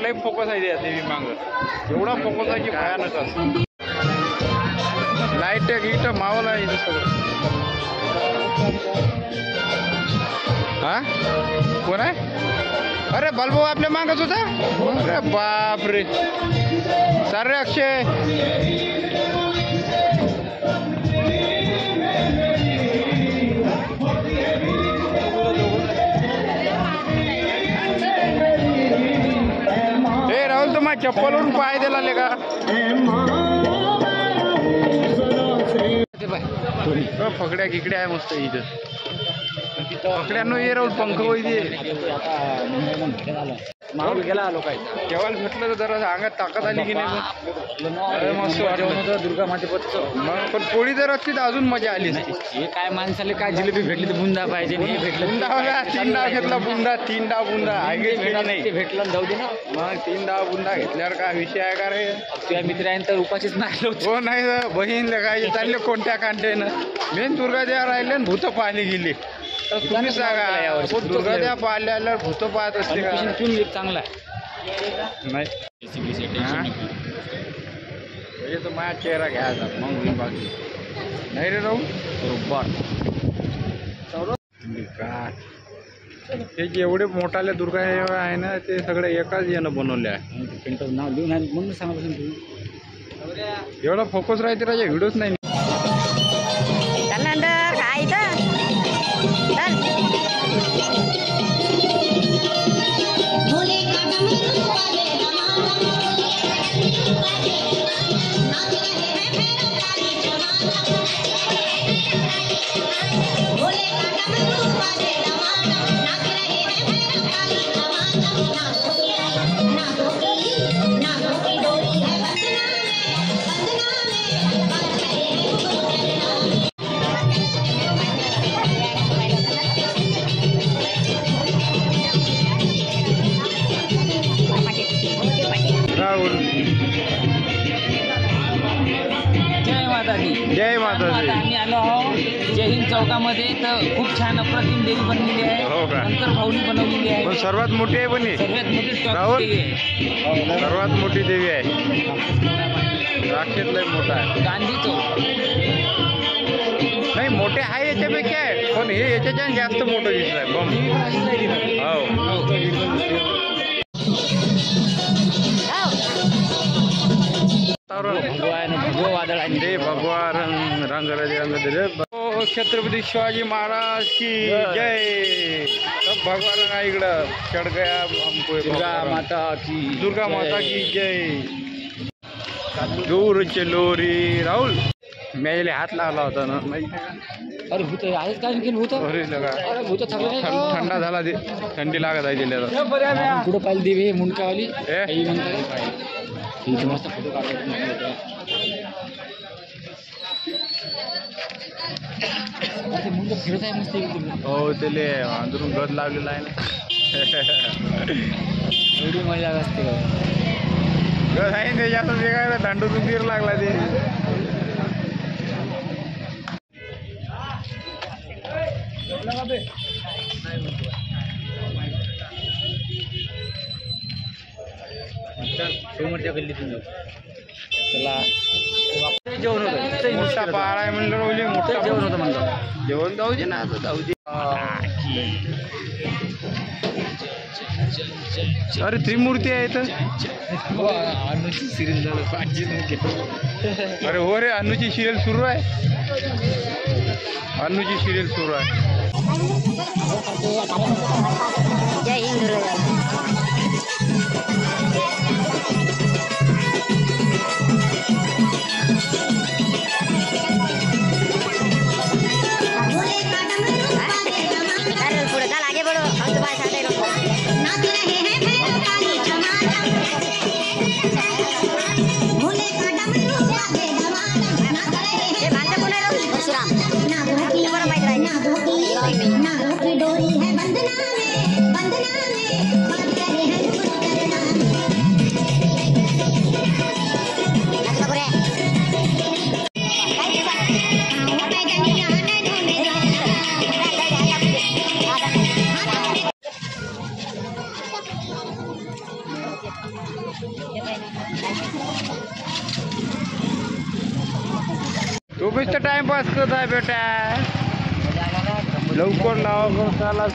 S1: लई फोकस आहे देवी मांग. एवढा फोकस आहे की भयानक असं. लाईट गिट मावला आहे इथं सगळं. हा कोण आहे? अरे बालभाऊ आपल्या मागच होता. अरे बाप रे. चाल रे अक्षय. राहुल तुम्हाला चप्पलवरून पाय दिला का. फकड्या गिकड्या आहे मस्त इथं. फकड्यांनो ये राहुल पंख वैदे.
S2: माहोल गेला लोकांचा.
S1: जेवायला भेटलं तर जरा अंगात ताकद आली की नाही अरे मस्त वाटलं
S2: होतं दुर्गा मातेपतचं.
S1: मग पण पोळी जर असती तर अजून मजा आली असती.
S2: हे काय माणसाला काय जिलेबी भेटली तर बुंदा पाहिजे, हे भेटलं
S1: बुंदा बघा, 3 डाव घेतला बुंदा, 3 डाव बुंदा आहे नाही
S2: ते भेटलं जाऊ दे ना.
S1: मग 3 डाव बुंदा घेतल्यावर काय विषय आहे का रे.
S2: तुझ्या मित्रांनी तर उपाशीच नाही होत.
S1: हो नाही तर बहीण लगायचे चालले कोणत्या कांटेनं. मेन दुर्गादेवा राहिले आणि भूत पाहिली गेली. तर तुम्ही सांगा दुर्गादेवा पाहिल्यावर भूत पाहत असते का.
S2: चांगला
S1: नाही हे तर माझा चेहरा घ्यायचा मग बाकी नाही रे राहू बरोबर. हे जेवढे मोठाले दुर्गा आहे ना ते सगळे एकाच यानं बनवले आहे.
S2: पेंटर नाव लिहून आहे म्हणून सांगा तुम्ही.
S1: एवढा फोकस राहते राजा व्हिडिओच नाही. जय माता दी.
S3: आम्ही आलो आहोत जय हिंद चौकामध्ये. तर खूप छान अप्रतिम देवी बनलेली आहे.
S1: हो का.
S3: नंतर भाऊनी बनवलेली आहे.
S1: पण सर्वात मोठी आहे पण ही.
S3: सर्वात मोठी
S1: राहुल?
S3: देवी आहे.
S1: सर्वात मोठी देवी आहे. राखेत लय मोठा आहे.
S3: गांधी चौक
S1: नाही मोठे आहे याच्यापेक्षा आहे पण हे याच्याच्या जास्त मोठं दिसतंय बम.
S2: भगवा वादळ आहे
S1: रे भगवान रंगराजे रंग. छत्रपती शिवाजी महाराज की जय. सब भगवान रंगा इकडं चढ गया हमको
S2: दुर्गा माता की
S1: जय. दूर चलो रे राहुल. मेले हात लागला होता ना माहिती आहे.
S2: अरे भूत आहेच काय आणखी भूत.
S1: अरे लगा
S2: अरे भूत थकले
S1: थंडा झाला ते. थंडी लागत आहे दिल्याला.
S2: कुठं पाहिली देवी मुंडकावाली मस्त फोटो काढतो. मुंड फिरत आहे मस्त.
S1: हो त्याले अंदरून गद लावलेला आहे ना.
S2: एवढी मजा असते
S1: गद आहे ते जास्त वेगळा दांडूतून तीर लागला ते.
S2: सोमरच्या गल्लीतून जाऊ. चला जेवण होतं.
S1: मोठा पहाड आहे म्हणलं राहुली. मोठं
S2: जेवण होतं म्हणलं.
S1: जेवण जाऊ दे ना आता जाऊ दे. अरे त्रिमूर्ती आहे तर.
S2: अनुची सिरियल झालं.
S1: अरे हो रे अनुची सिरियल सुरू आहे. अनुची सिरियल सुरू आहे.
S6: जय हिंद. पुढे चल आगे बढ़ो. हम तुम्हारे साथ हैं.
S1: तो नुसतं टाइमपास करत आहे बेटा. लवकर लावा चाला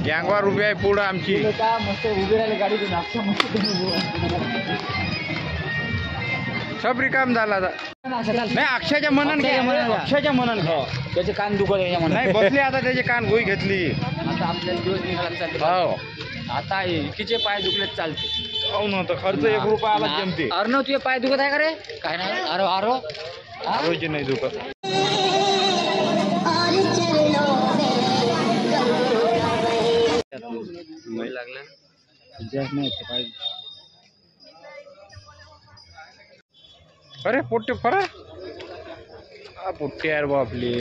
S1: गँगवार उभी आहे पुढं आमची.
S2: मस्त उभी राहिली गाडी.
S1: सब रिकाम झाला नाही. अक्षयच्या मनान अक्षयच्या मनान
S2: त्याचे कान दुखत
S1: नाही बसले आता. त्याचे कान गोई घेतली.
S2: आता आपल्याला दिवस निघाला चालते.
S1: हो
S2: आता एकीचे पाय दुखलेत चालते.
S1: हो नव्हतं खर्च 1 रुपया आला जमते.
S2: अर्णव तुझे पाय दुखत आहे का रे. काय नाही. आरो
S1: रोज नाही दुखत. अरे पोट्टे फरा पोट्टे यार बापले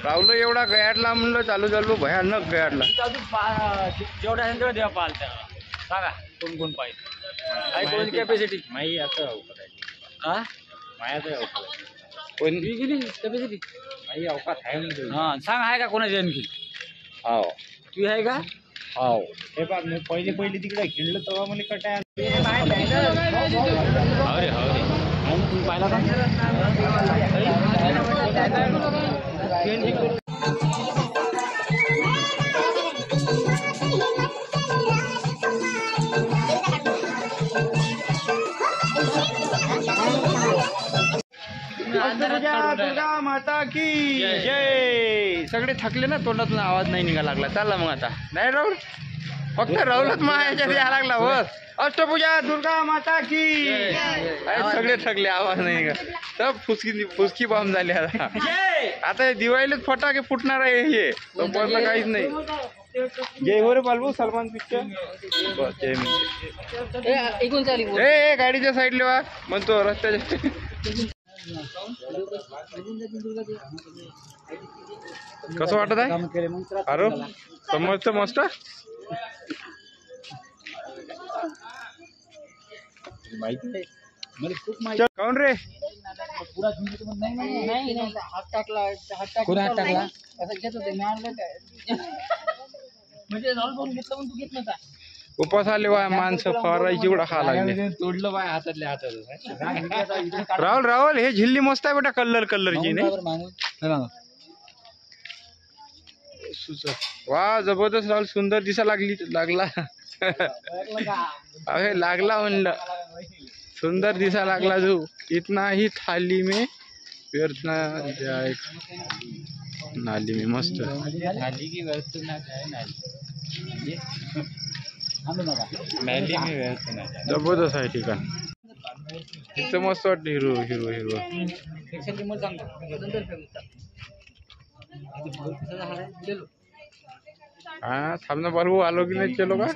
S1: राहुल एवढा गयाडला म्हणलं चालू चालू भयानक गयाडला
S2: जेवढ्या तेवढं द्या पाल त्याला सांगा कोण कोण पाहिजे काय कोण कॅपॅसिटी माही आता हा मायाचं कोण गेली कॅपॅसिटी माही अवकात आहे हां सांग आहे का कोणाची आणखी हो तू आहे का हो हे बघ मी पहिले तिकडे खेळलं तेव्हा मला कटाय अरे तुम्ही पाहिला का
S1: दुर्गा माता की जय. सगळे थकले ना तोंडातून आवाज नाही निघा लागला चालला मग आता नाही राहुल फक्त राहुलच याच्यात यायला लागला बस अष्टपूजा दुर्गा माता की सगळे थकले आवाज नाही निघा सब फुसकी बॉम्ब झाले आता आता दिवाळीलाच फटाके फुटणार आहे हे तोपर्यंत काहीच नाही जय हो रे बालबू सलमान पिक्चर बस जय म्हणते ए गाडीच्या साईडला वा म्हणतो रस्त्याच्या कसं वाटत आहे अरे समजतं मस्त कोण रे
S2: हात टाकला म्हणजे तू घेत नव्हता
S1: उपास आले वा माणसं फवारायची एवढा खा लागले
S2: तोडलं बाय हातातल्या हातात
S1: राहुल हे झिल्ली मस्त आहे बेटा कलरची नाही वा जबरदस्त राहुल सुंदर दिसा लागला अरे लागला म्हणलं सुंदर दिसा लागला जो इतना ही थाली में व्यर्थना जाए नाली में मस्त
S2: थाली की व्यर्थना काय नाली में व्यर्थना
S1: जबरदस्त आहे ठिकाण इथं मस्त वाटतं हिरो हा थांब ना बालू आलो की नाही चलो का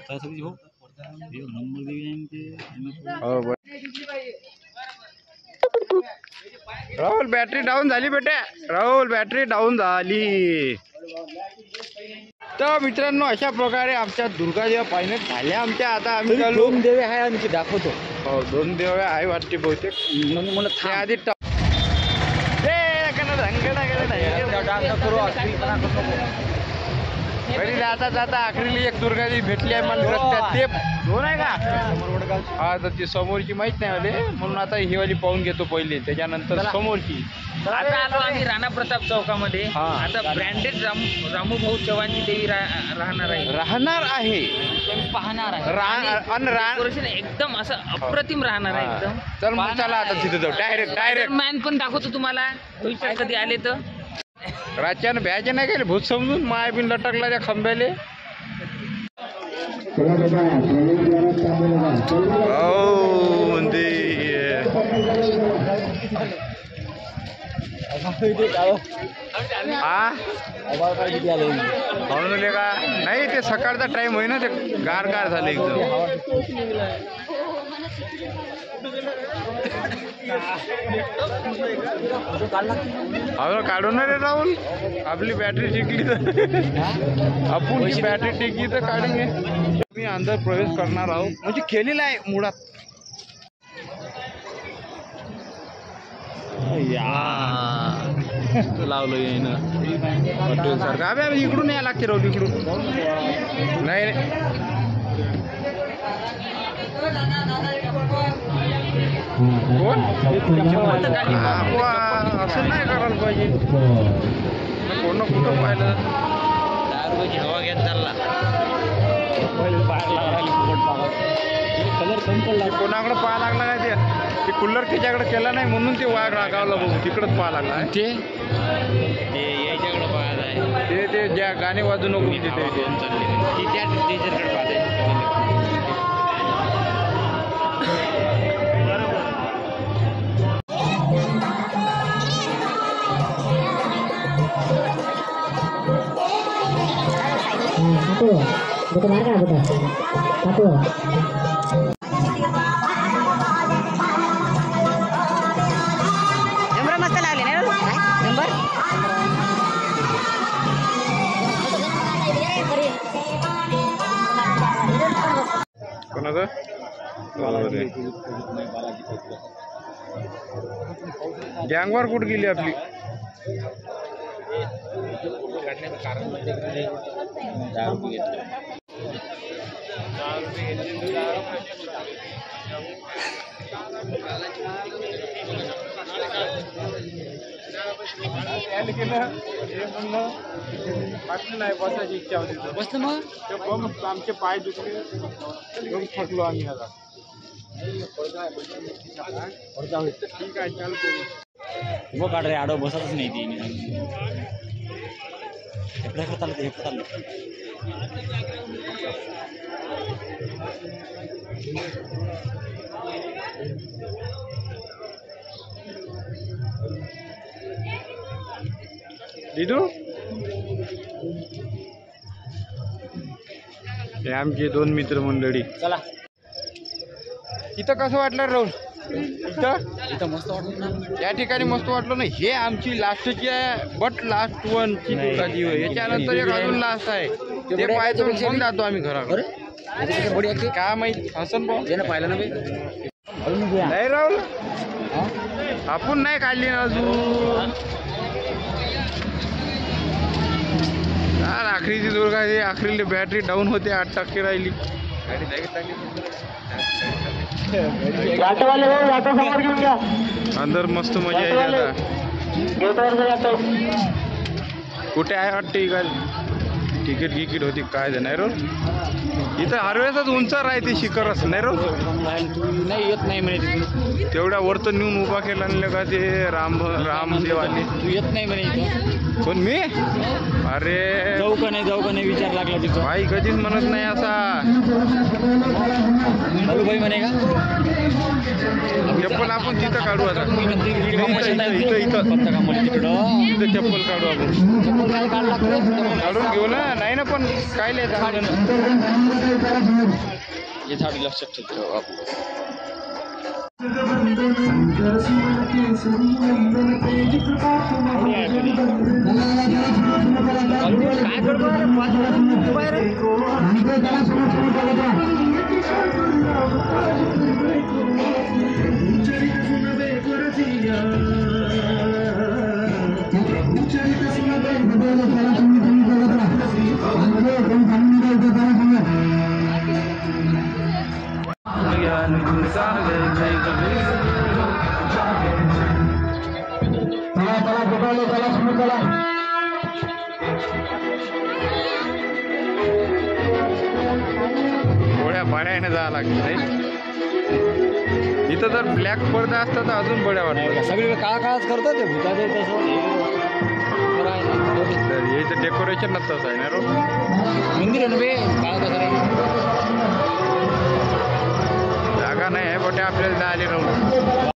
S1: हो राहुल बॅटरी डाऊन झाली बेटा राहुल बॅटरी डाऊन झाली तर मित्रांनो अशा प्रकारे आमच्या दुर्गादेव पाहिजे झाल्या आमच्या आता आम्ही
S2: दोन देवे आहे आमची दाखवतो
S1: हो 2 देवे आहे वाटते बहुतेक
S2: म्हणून मला
S1: ते आधी घरी जाता जाता आखरीली एक दुर्गादेवी भेटली आहे मला रस्त्यात ते 2 आहे का हा तर ती समोरची माहित नाही आले म्हणून आता ही वाली पाहून घेतो पहिले त्याच्यानंतर समोरची
S3: आता आलो आम्ही राणा प्रताप चौकामध्ये आता ब्रँडेड रामू भाऊ चव्हाणची देवी राहणार आहे पाहणार आहे एकदम असं अप्रतिम राहणार आहे एकदम
S1: चल मग चला आता तिथे जाऊ डायरेक्ट
S3: मॅन पण दाखवतो तुम्हाला भविष्यात कधी आले तर
S1: रातच्यानं भ्यायचे नाही गेले भूत समजून माय बिन लटकला त्या खंब्याले का नाही ते सकाळचा टाइम होई ना ते गार झालं एकदम काढून रे राहुल आपली बॅटरी टिकली तर आपण बॅटरी टिकली तर काढेंगे मी अंदर प्रवेश करणार आहोत म्हणजे केलेला आहे मुळात लावलं येईन हॉटेल सारखं अबे इकडून या लागते राहुल इकडून नाही कोण असं नाही करायला पाहिजे कोण कुठं पाहिलं
S2: हवा घेत चालला
S1: कोणाकडे पाहा लागला काय ते कूलर त्याच्याकडे केला नाही म्हणून ते वाघ रागावला बघू तिकडंच पाहा लागला
S2: ते याच्याकडे पाहत आहे
S1: ते ज्या गाणे वाजू नको तिथे
S2: त्या टीचरकडे पाहत आहे
S6: नंबर मस्त लागले ना नंबर
S1: कोणाचं गँगवार कुठे गेली आपली नाही बसायची इच्छा होती
S2: बसलं मग
S1: आमचे पाय दुखले थकलो आम्ही आता ठीक आहे चालतो
S2: काढ रे आडो बसतच नाही ती चाललं चाललं
S1: दिदू हे आमचे दोन मित्र मंडळी
S2: चला
S1: इथं कसं वाटलं राहुल इथं
S2: मस्त वाटलं ना
S1: या ठिकाणी मस्त वाटलं ना हे आमची लास्टची आहे बट लास्ट वन ची दुकानी होय याच्यानंतर एक अजून लास्ट आहे ते पाहायचं मग जातो आम्ही घराकडे काय माहित हसन भाऊ
S2: पाहिलं ना
S1: नाही राहुल आपण नाही काढली ना अजून आखरीची दुर्गा आखरीली बॅटरी डाऊन होते 8% राहिली अंदर मस्त मजा आहे आता कुठे आहे वाटते तिकीट गिकीट होती काय नाही रो इथं हरवेळेसच उंच राहते शिखरच नाही रो
S2: नाही येत नाही म्हणे
S1: तेवढ्या वरतं नेऊन उभा केला का ते रामदेव आले
S2: तू येत नाही म्हणे इथं
S1: कोण मी अरे
S2: जाऊ का नाही विचार लागला तिथं
S1: भाई कधीच म्हणत नाही असा
S2: भाई म्हणे का
S1: चप्पल आपण तिथं काढू आता
S2: तिकडं
S1: चप्पल काढू आपण काढून घेऊ नाही ना पण काय लिहायचं
S2: हे झाड लक्षात ठेवतो आपण काय
S1: गोळ्या पाण्याने जावं लागतं नाही इथं जर ब्लॅक पडदा असतं तर अजून बड्या वाटतं
S2: सगळे काळच करतो ते भूताचे तसं
S1: याचं डेकोरेशन तसं आहे ना रो
S2: मंदिर आहे ना बे काळ कसं
S1: जागा नाही आहे बटे आपल्याला जायला राहून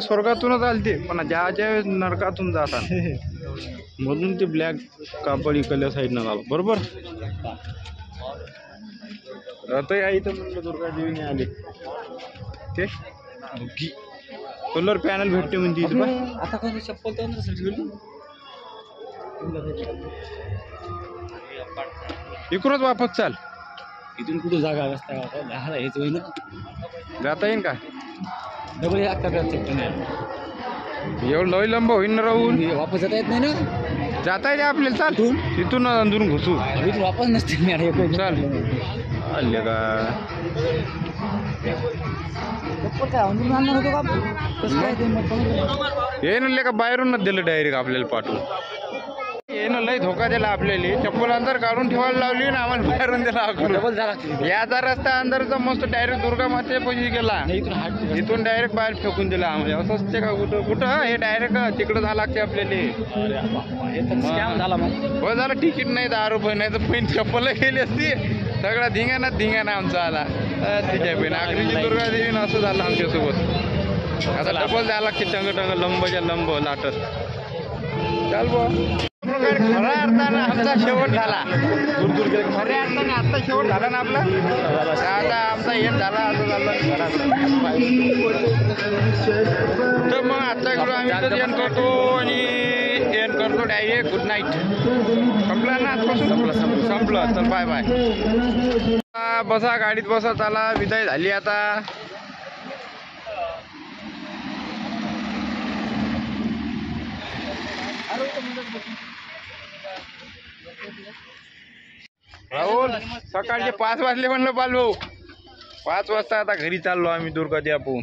S1: स्वर्गातूनच आलते पण ज्या वेळेस नरकातून जातात म्हणून ते ब्लॅक कापड इकडल्या साईडनं झालं बरोबर आता या इथं म्हणलं दुर्गादेवीने आले ते सोलर पॅनल भेटते म्हणते इथं बा.
S2: आता कसं चप्पल तर
S1: इकडूनच वापस चाल.
S2: इथून कुठं जागा रस्ता हेच होईना
S1: जाता येईन का
S2: डबल चप्पल
S1: एवढं लय लंब होईन ना राहून
S2: वापस जाता येत नाही ना.
S1: जाता येते आपल्याला चाल तिथून अंदरून घुसू
S2: इथून वापस नसते
S1: चाल आले का
S2: चप्पल काय अंदरून आणणार होतो का कसं काय
S1: हे ना का बाहेरूनच दिलं डायरेक्ट आपल्याला पाठवून. हे ना लय धोका दिला आपल्याला. चप्पल अंदर काढून ठेवायला लावली ना आम्हाला बाहेरून दिला. याचा रस्ता अंदरचा मस्त डायरेक्ट दुर्गा माते पैसे गेला इथून डायरेक्ट बाहेर फेकून दिला आम्हाला. असं असते का कुठं कुठं हे डायरेक्ट तिकडं झालं लागते आपल्याला. हो झालं तिकीट नाही 10 रुपये नाही तर पैन चप्पल गेली असती. सगळा धिंगाणा आमचा आला तिच्या पैन आखरीची दुर्गादेवी असं झालं आमच्यासोबत. आता डबल द्यायला लागते टंग लंबच्या लंब लाटत चाल बा. खऱ्या अर्थानं आमचा शेवट झाला. खऱ्या अर्थाने आत्ता शेवट झाला ना आपला. आता आमचा हेच झाला असं झालं. तर मग आजचा व्हिडिओ आम्ही तर एंड करतो आणि एंड करतो डायरेक्ट. Good night. संपला ना आजपासून संपलं. तर बाय बाय. बसा गाडीत बसा चला विदाई झाली आता. राहुल सकाळचे 5 वाजले म्हणलं बालभाऊ. 5 वाजता आता घरी चाललो आम्ही दुर्गादेवी.